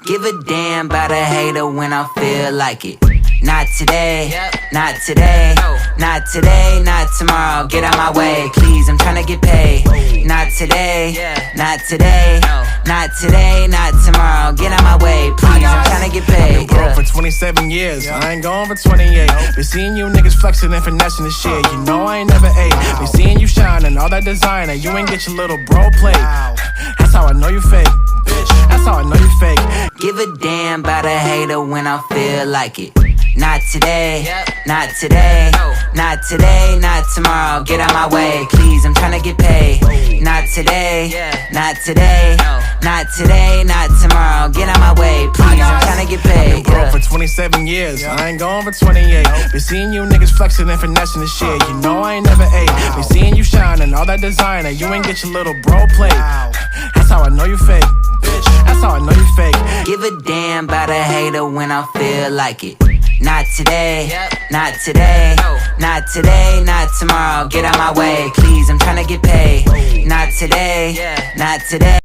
Give a damn about a hater when I feel like it. Not today, not today, not today, not tomorrow. Get out my way, please, I'm tryna get paid. Not today, not today, not today, not tomorrow. Get out my way, please, I'm tryna get paid. I've been broke for 27 years, I ain't going for 28. Been seeing you niggas flexing and finessing the shit. You know I ain't never ate. Been seeing you shining, all that designer. You ain't get your little bro plate. That's how I know you fake, bitch. That's how I know you fake. Give a damn about a hater when I feel like it. Not today, not today, not today, not tomorrow. Get out my way, please, I'm tryna get paid. Not today, not today, not today, not tomorrow. Get out my way, please, I'm tryna get paid. I've been broke for 27 years, I ain't going for 28. Been seeing you niggas flexing and finessing the shit. You know I ain't never ate. Been seeing you shining, all that designer. You ain't get your little bro plate. That's how I know you fake, bitch. That's how I know you fake. Give a damn about a hater when I feel like it. Not today, not today, not today, not tomorrow. Get out my way, please, I'm tryna get paid. Not today, not today.